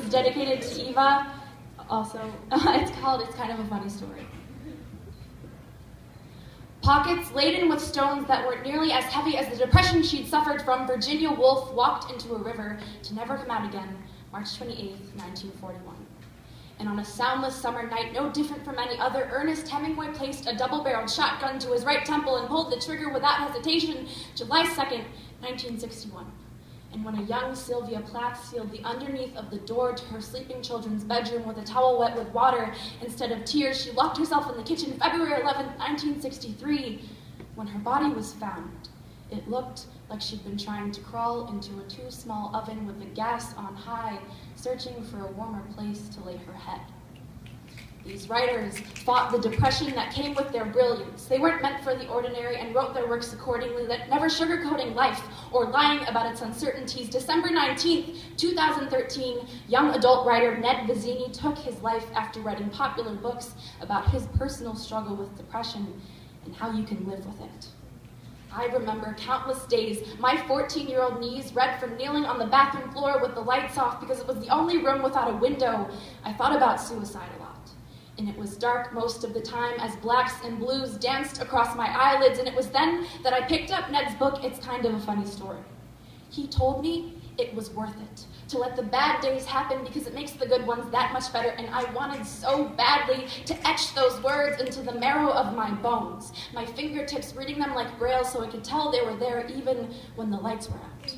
is dedicated to Eva. Also, it's kind of a funny story. Pockets laden with stones that were nearly as heavy as the depression she'd suffered from, Virginia Woolf walked into a river to never come out again, March 28, 1941. And on a soundless summer night, no different from any other, Ernest Hemingway placed a double-barreled shotgun to his right temple and pulled the trigger without hesitation, July 2nd, 1961. And when a young Sylvia Plath sealed the underneath of the door to her sleeping children's bedroom with a towel wet with water instead of tears, she locked herself in the kitchen February 11th, 1963. When her body was found, it looked like she'd been trying to crawl into a too small oven with the gas on high, searching for a warmer place to lay her head. These writers fought the depression that came with their brilliance. They weren't meant for the ordinary and wrote their works accordingly, never sugarcoating life or lying about its uncertainties. December 19th, 2013, young adult writer Ned Vizzini took his life after writing popular books about his personal struggle with depression and how you can live with it. I remember countless days, my 14-year-old knees red from kneeling on the bathroom floor with the lights off because it was the only room without a window. I thought about suicide a lot. And it was dark most of the time as blacks and blues danced across my eyelids, and it was then that I picked up Ned's book, It's Kind of a Funny Story. He told me it was worth it, to let the bad days happen because it makes the good ones that much better, and I wanted so badly to etch those words into the marrow of my bones, my fingertips reading them like Braille so I could tell they were there even when the lights were out.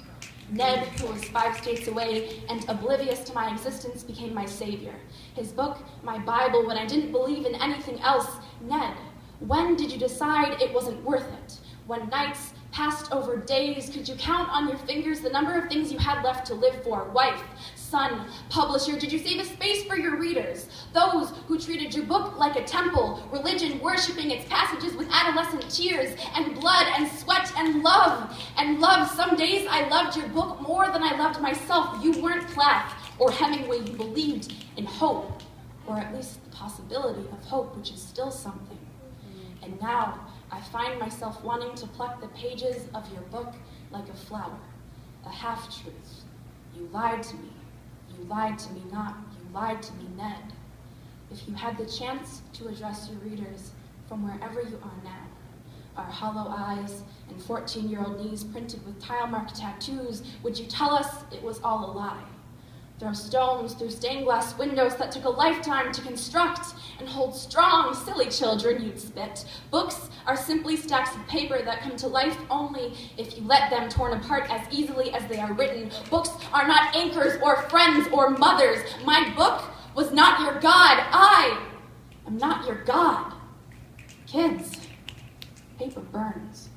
Ned, who was 5 states away and oblivious to my existence, became my savior. His book, my Bible, when I didn't believe in anything else. Ned, when did you decide it wasn't worth it? When nights passed over days, could you count on your fingers the number of things you had left to live for? Wife, son, publisher, did you save a space for your readers? Those who treated your book like a temple, religion worshiping its passages with adolescent tears and blood and sweat and love. And love, some days I loved your book more than I loved myself. You weren't Plath or Hemingway, you believed in hope, or at least the possibility of hope, which is still something. And now, I find myself wanting to pluck the pages of your book like a flower, a half-truth. You lied to me. You lied to me not. You lied to me, Ned. If you had the chance to address your readers from wherever you are now, our hollow eyes and 14-year-old knees printed with tile-mark tattoos, would you tell us it was all a lie? Throw stones through stained glass windows that took a lifetime to construct and hold strong, silly children, you'd spit. Books are simply stacks of paper that come to life only if you let them torn apart as easily as they are written. Books are not anchors or friends or mothers. My book was not your God. I am not your God. Kids, paper burns.